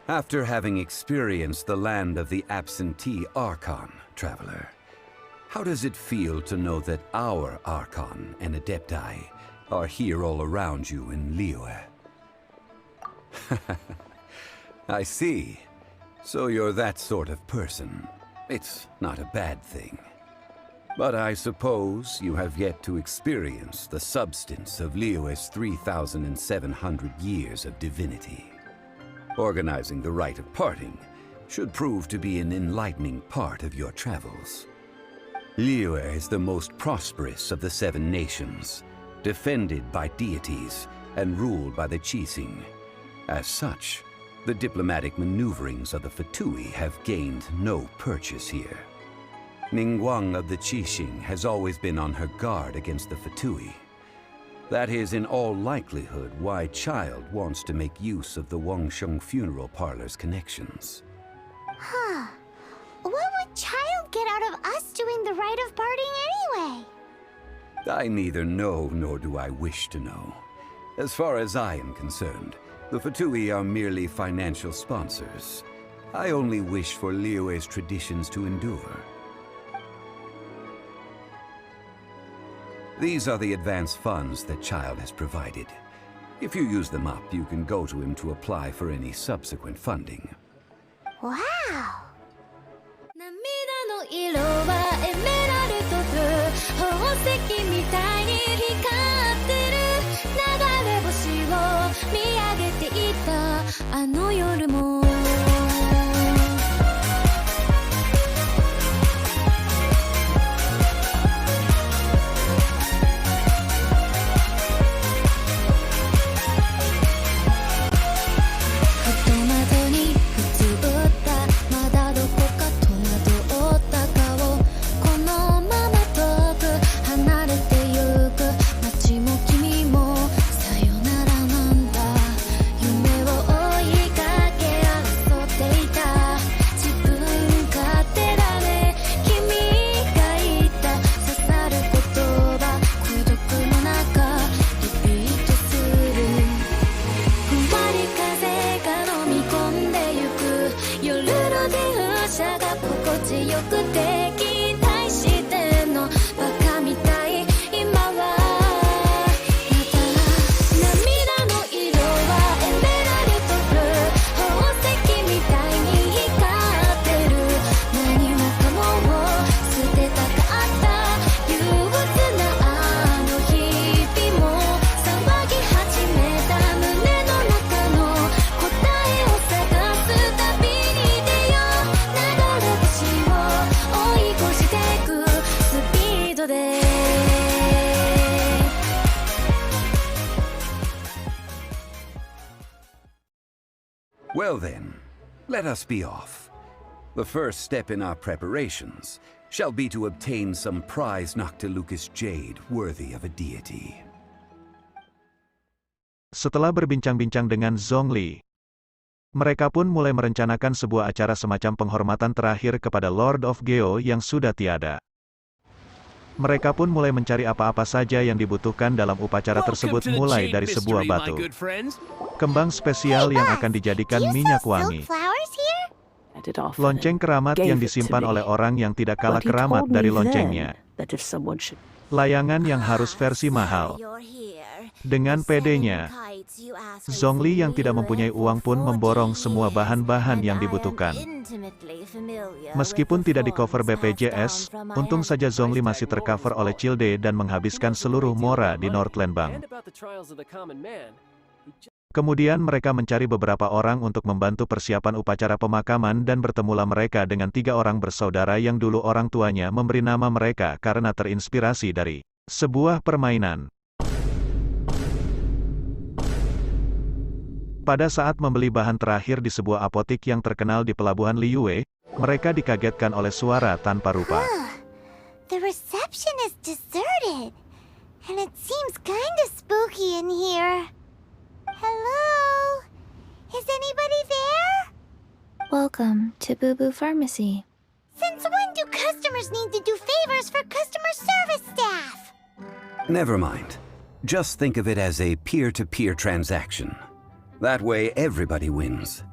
After having experienced the land of the absentee Archon, traveler, how does it feel to know that our Archon and Adepti are here all around you in Liyue? I see. So you're that sort of person. It's not a bad thing. But I suppose you have yet to experience the substance of Liyue's 3,700 years of divinity. Organizing the Rite of Parting should prove to be an enlightening part of your travels. Liyue is the most prosperous of the 7 nations, defended by deities and ruled by the Qixing. As such, the diplomatic maneuverings of the Fatui have gained no purchase here. Ningguang of the Qixing has always been on her guard against the Fatui. That is in all likelihood why Child wants to make use of the Wangsheng funeral parlor's connections. Huh. What would Child get out of us doing the Rite of Parting anyway? I neither know nor do I wish to know. As far as I am concerned, the Fatui are merely financial sponsors. I only wish for Liyue's traditions to endure. These are the advance funds that Child has provided. If you use them up, you can go to him to apply for any subsequent funding. Wow! 涙の色はエメラルドブルー宝石みたいに光ってる流れ星を見上げていたあの夜も Well then, let us be off. The first step in our preparations shall be to obtain some prized Noctilucous jade worthy of a deity. Setelah berbincang-bincang dengan Zhongli, mereka pun mulai merencanakan sebuah acara semacam penghormatan terakhir kepada Lord of Geo yang sudah tiada. Mereka pun mulai mencari apa-apa saja yang dibutuhkan dalam upacara tersebut mulai dari sebuah batu, kembang spesial yang akan dijadikan minyak wangi, lonceng keramat yang disimpan oleh orang yang tidak kalah keramat dari loncengnya, layangan yang harus versi mahal. Dengan pedenya, Zhongli yang tidak mempunyai uang pun memborong semua bahan-bahan yang dibutuhkan. Meskipun tidak di-cover BPJS, untung saja Zhongli masih tercover oleh Childe dan menghabiskan seluruh mora di Northland Bank. Kemudian mereka mencari beberapa orang untuk membantu persiapan upacara pemakaman dan bertemulah mereka dengan 3 orang bersaudara yang dulu orang tuanya memberi nama mereka karena terinspirasi dari sebuah permainan. Pada saat membeli bahan terakhir di sebuah apotik yang terkenal di pelabuhan Liyue, mereka dikagetkan oleh suara tanpa rupa. The reception is deserted, and it seems kinda spooky in here. Hello? Is anybody there? Welcome to Boo Boo Pharmacy. Since when do customers need to do favors for customer service staff? Never mind. Just think of it as a peer-to-peer transaction. That way everybody wins.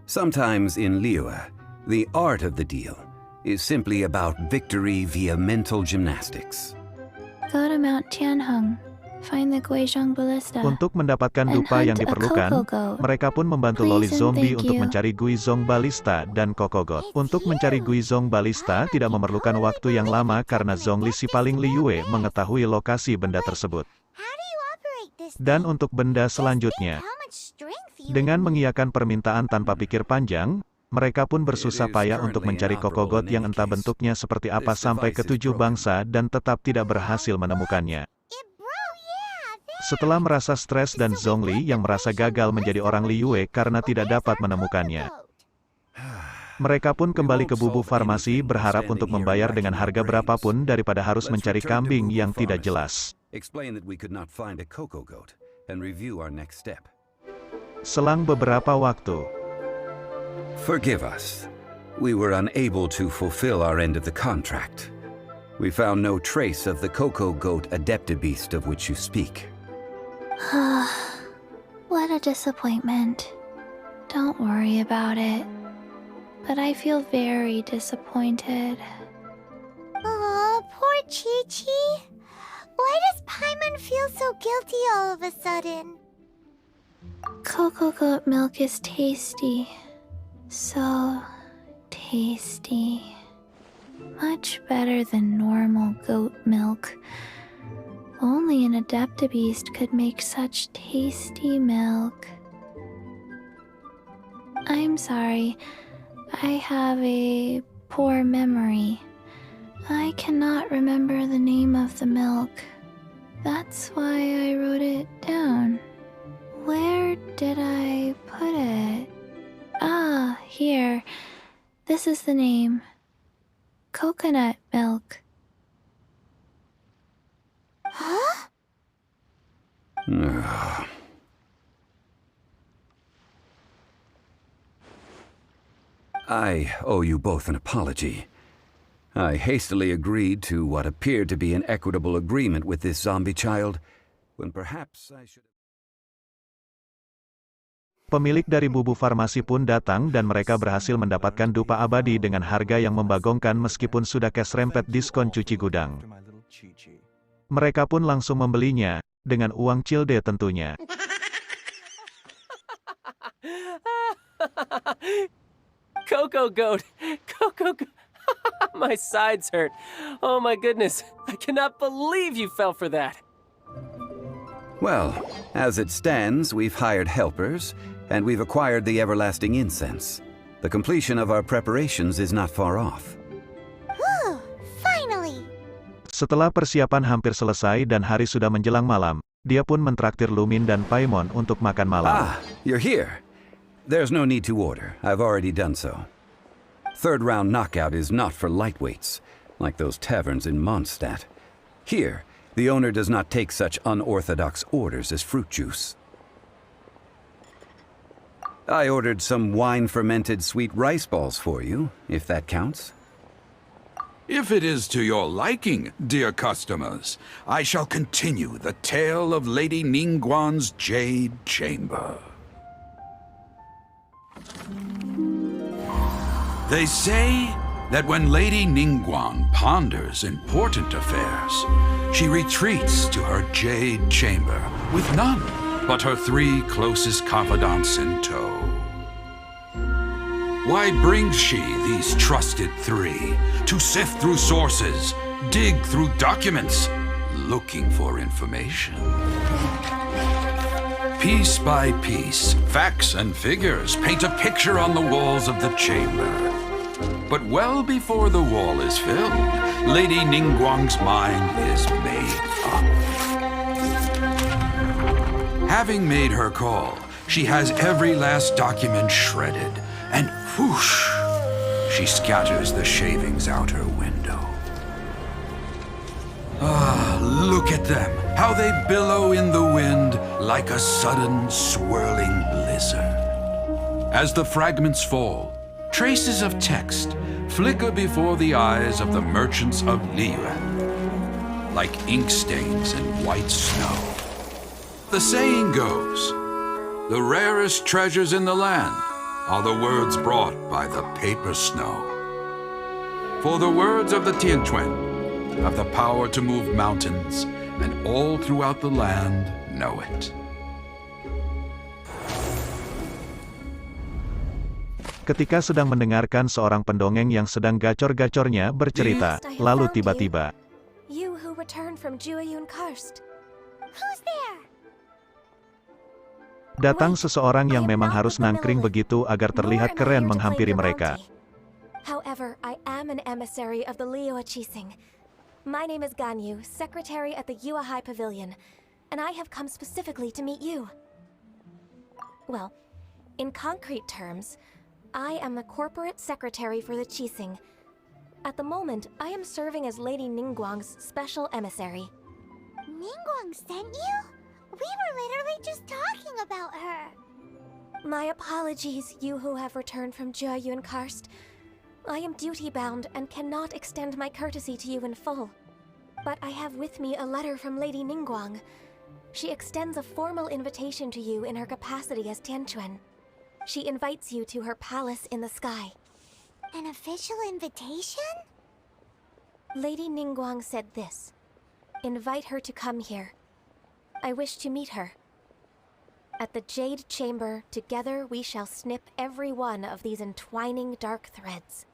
Sometimes in Liyue, the art of the deal is simply about victory via mental gymnastics. Go to Mount Tianheng, find the Guizhong Ballista. Untuk mendapatkan And dupa yang hunt a diperlukan, Kokogot. mereka pun membantu Please loli and zombie thank untuk you. mencari Guizhong Ballista dan Kokogot. Untuk mencari Guizhong Ballista tidak memerlukan waktu yang lama karena Zhongli si paling Liyue mengetahui lokasi benda tersebut. How do you operate this Dan thing? untuk benda Just think selanjutnya, how much strength you dengan would need. mengiyakan permintaan tanpa pikir panjang, mereka pun bersusah It is payah untuk currently mencari inoperable Kokogot in yang any entah case. bentuknya seperti apa This sampai device ke is 7 broken. bangsa dan tetap tidak berhasil menemukannya. It broke, yeah. There. Setelah merasa stres dan Zhongli yang merasa gagal menjadi orang Liyue karena tidak dapat menemukannya. Mereka pun kembali ke Bubu Farmasi berharap untuk membayar dengan harga berapapun daripada harus Let's mencari return to kambing Bubu yang tidak Pharmacy. jelas. Explain that we could not find a Kokogot and review our next step. Selang beberapa waktu, Forgive us. We were unable to fulfill our end of the contract. We found no trace of the Kokogot Adeptabeast of which you speak. What a disappointment. Don't worry about it. But I feel very disappointed. Oh, poor Chi-Chi. Why does Paimon feel so guilty all of a sudden? Cocoa goat milk is tasty. So tasty. Much better than normal goat milk. Only an Adeptabeast could make such tasty milk. I'm sorry. I have a poor memory. I cannot remember the name of the milk. That's why I wrote it down. Where did I put it? Ah, here. This is the name. Coconut milk. Huh? I owe you both an apology. I hastily agreed to what appeared to be an equitable agreement with this zombie child, when perhaps I should... pemilik dari Bubu Farmasi pun datang dan mereka berhasil mendapatkan dupa abadi dengan harga yang membagongkan meskipun sudah kesrempet diskon cuci gudang. Mereka pun langsung membelinya, dengan uang Cilde tentunya. Coco goat! Coco goat! My sides hurt. Oh my goodness. I cannot believe you fell for that. Well, as it stands, we've hired helpers, and we've acquired the everlasting incense. The completion of our preparations is not far off. Whew, finally. Setelah persiapan hampir selesai dan hari sudah menjelang malam, dia pun mentraktir Lumin dan Paimon untuk makan malam. Ah, you're here. There's no need to order. I've already done so. Third round knockout is not for lightweights, like those taverns in Mondstadt. Here, the owner does not take such unorthodox orders as fruit juice. I ordered some wine-fermented sweet rice balls for you, if that counts. If it is to your liking, dear customers, I shall continue the tale of Lady Ningguan's Jade Chamber. They say that when Lady Ningguan ponders important affairs, she retreats to her Jade Chamber with none but her 3 closest confidants in tow. Why brings she these trusted 3 to sift through sources, dig through documents, looking for information? Piece by piece, facts and figures paint a picture on the walls of the chamber. But well before the wall is filled, Lady Ningguang's mind is made up. Having made her call, she has every last document shredded, and whoosh, she scatters the shavings out her window. Ah, look at them, how they billow in the wind like a sudden swirling blizzard. As the fragments fall, traces of text flicker before the eyes of the merchants of Liyue, like ink stains in white snow. The saying goes, the rarest treasures in the land are the words brought by the paper snow. For the words of the Tianquan have the power to move mountains, and all throughout the land know it. Ketika sedang mendengarkan seorang pendongeng yang sedang gacor-gacornya bercerita, lalu tiba-tiba, You who returned from Jueyun Karst. Who's there? datang seseorang yang memang harus nangkring begitu agar terlihat keren menghampiri mereka. However, I am an emissary of the Liyue Qixing. My name is Ganyu, secretary at the Yuehai Pavilion, and I have come specifically to meet you. Well, in concrete terms, I am the corporate secretary for the Qixing. At the moment, I am serving as Lady Ningguang's special emissary. Ningguang sent you? We were literally just talking about her. My apologies, you who have returned from Jueyun Karst. I am duty-bound and cannot extend my courtesy to you in full. But I have with me a letter from Lady Ningguang. She extends a formal invitation to you in her capacity as Tianquan. She invites you to her palace in the sky. An official invitation? Lady Ningguang said this. Invite her to come here. I wish to meet her. At the Jade Chamber, together we shall snip every one of these entwining dark threads.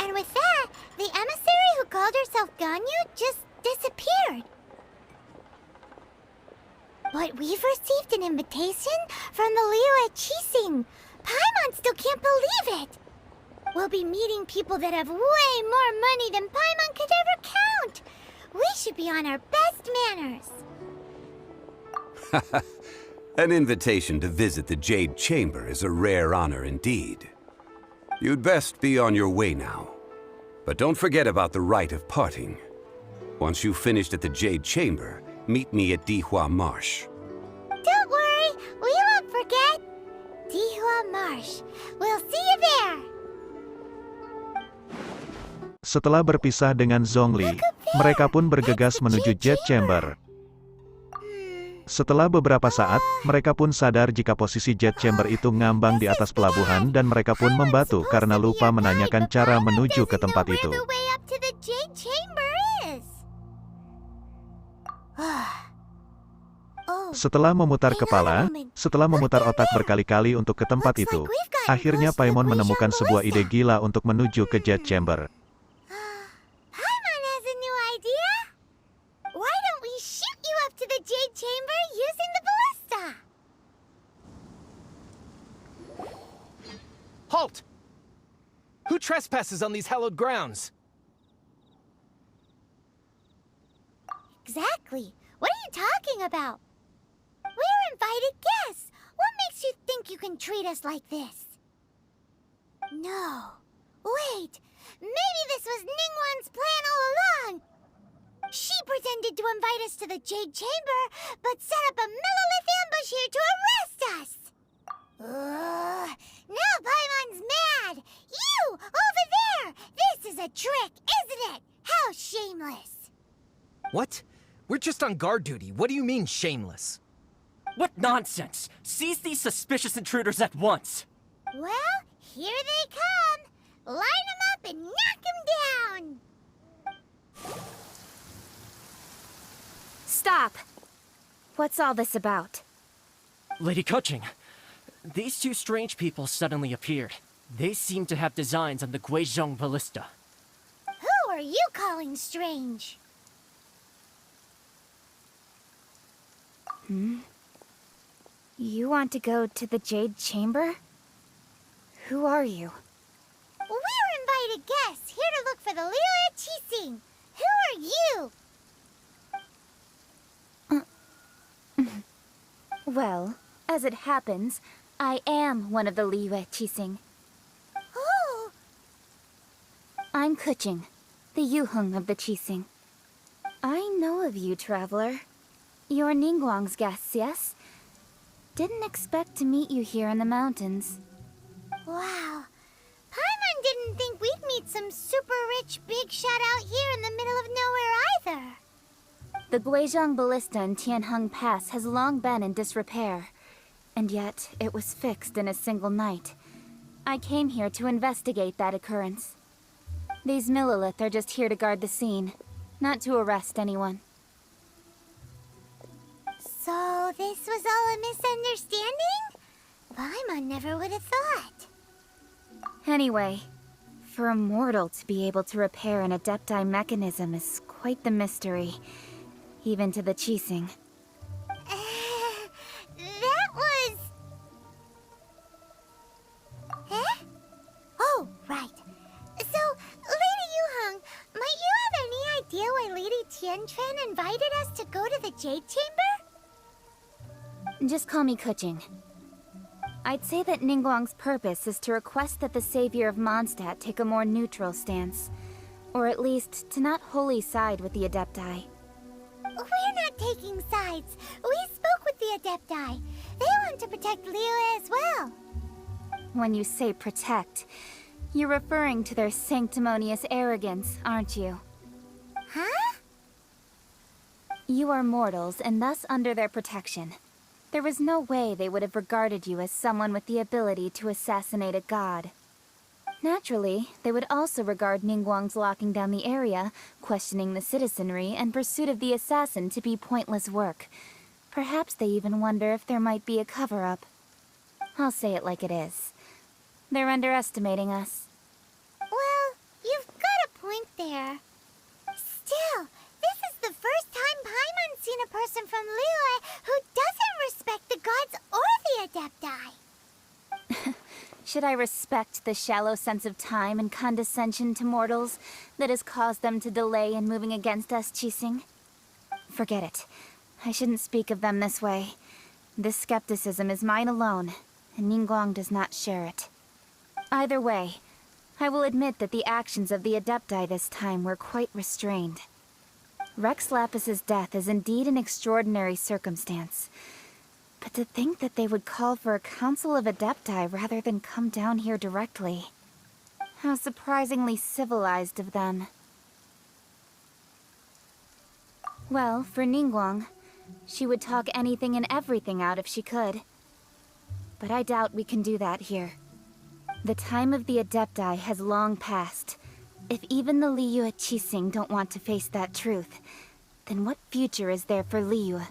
And with that, the emissary who called herself Ganyu just disappeared. But we've received an invitation from the Liyue Qixing. Paimon still can't believe it. We'll be meeting people that have way more money than Paimon could ever count. We should be on our best manners. An invitation to visit the Jade Chamber is a rare honor indeed. You'd best be on your way now. But don't forget about the rite of parting. Once you've finished at the Jade Chamber, meet me at Dihua Marsh. Don't worry, we won't forget. Dihua Marsh. We'll see you there. Setelah berpisah dengan Zhongli, mereka pun bergegas menuju Jet Chamber. Setelah beberapa saat, mereka pun sadar jika posisi Jet Chamber itu ngambang di atas pelabuhan dan mereka pun membatu karena lupa menanyakan cara menuju ke tempat itu. Setelah memutar kepala, setelah memutar otak berkali-kali untuk ke tempat itu, akhirnya Paimon menemukan sebuah ide gila untuk menuju ke Jet Chamber. Paimon has a new idea. Why don't we shoot you up to the Jade Chamber using the ballista? Halt! Who trespasses on these hallowed grounds? Exactly. What are you talking about? We're invited guests. What makes you think you can treat us like this? No. Wait. Maybe this was Ningguang's plan all along. She pretended to invite us to the Jade Chamber, but set up a millilith ambush here to arrest us. Now Paimon's mad. You, over there. This is a trick, isn't it? How shameless. What? We're just on guard duty. What do you mean, shameless? What nonsense! Seize these suspicious intruders at once! Well, here they come. Line them up and knock them down. Stop! What's all this about? Lady Coaching, these two strange people suddenly appeared. They seem to have designs on the Guizhong Ballista. Who are you calling strange? You want to go to the Jade Chamber? Who are you? We're invited guests here to look for the Liyue Qixing. Who are you? Well, as it happens, I am one of the Liyue Qixing. Who? I'm Kuching, the Yuheng of the Qixing. I know of you, traveler. You're Ningguang's guests, yes? Didn't expect to meet you here in the mountains. Wow. Paimon didn't think we'd meet some super rich big shot out here in the middle of nowhere either. The Guizhong Ballista in Tianheng Pass has long been in disrepair. And yet, it was fixed in a single night. I came here to investigate that occurrence. These Millilith are just here to guard the scene, not to arrest anyone. So this was all a misunderstanding? Paimon never would have thought. Anyway, for a mortal to be able to repair an Adepti mechanism is quite the mystery, even to the Qixing. That was... Eh? Oh, right. So, Lady Yuhong, might you have any idea why Lady Tianquan invited us to go to the Jade Chamber? Just call me Kuching. I'd say that Ningguang's purpose is to request that the savior of Mondstadt take a more neutral stance. Or at least, to not wholly side with the Adepti. We're not taking sides. We spoke with the Adepti. They want to protect Liyue as well. When you say protect, you're referring to their sanctimonious arrogance, aren't you? Huh? You are mortals, and thus under their protection. There was no way they would have regarded you as someone with the ability to assassinate a god. Naturally, they would also regard Ningguang's locking down the area, questioning the citizenry, and pursuit of the assassin to be pointless work. Perhaps they even wonder if there might be a cover-up. I'll say it like it is. They're underestimating us. Well, you've got a point there. Still, this is the first time Paimon's seen a person from Liyue who doesn't respect the gods or the Adepti. Should I respect the shallow sense of time and condescension to mortals that has caused them to delay in moving against us, Qixing? Forget it. I shouldn't speak of them this way. This skepticism is mine alone, and Ningguang does not share it. Either way, I will admit that the actions of the Adepti this time were quite restrained. Rex Lapis's death is indeed an extraordinary circumstance. But to think that they would call for a council of Adepti rather than come down here directly. How surprisingly civilized of them. Well, for Ningguang, she would talk anything and everything out if she could. But I doubt we can do that here. The time of the Adepti has long passed. If even the Liyue Qixing don't want to face that truth, then what future is there for Liyue?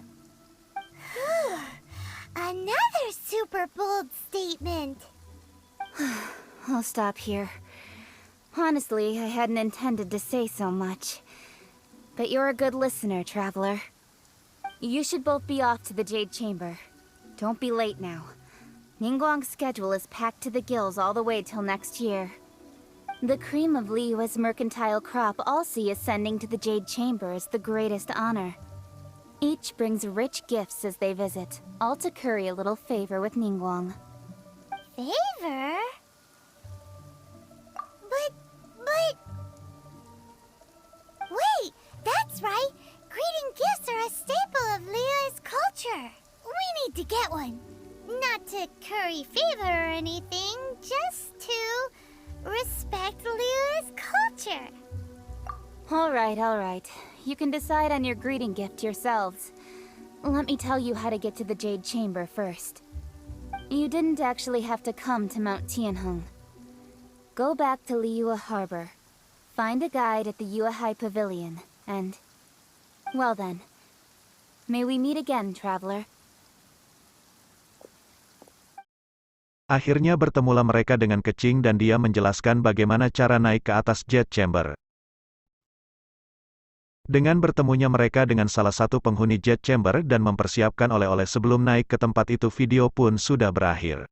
Another super bold statement. I'll stop here. Honestly, I hadn't intended to say so much. But you're a good listener, Traveler. You should both be off to the Jade Chamber. Don't be late now. Ningguang's schedule is packed to the gills all the way till next year. The cream of Liyue's mercantile crop all see ascending to the Jade Chamber as the greatest honor. Each brings rich gifts as they visit, all to curry a little favor with Ningguang. Favor? But... Wait, that's right! Greeting gifts are a staple of Liyue's culture! We need to get one! Not to curry favor or anything, just to respect Liyue's culture. Alright. You can decide on your greeting gift yourselves. Let me tell you how to get to the Jade Chamber first. You didn't actually have to come to Mount Tianheng. Go back to Liyue Harbor. Find a guide at the Yuehai Pavilion, and... well then. May we meet again, Traveler. Akhirnya bertemulah mereka dengan Kecing dan dia menjelaskan bagaimana cara naik ke atas Jet Chamber. Dengan bertemunya mereka dengan salah satu penghuni Jet Chamber dan mempersiapkan oleh-oleh sebelum naik ke tempat itu, video pun sudah berakhir.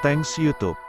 Thanks YouTube.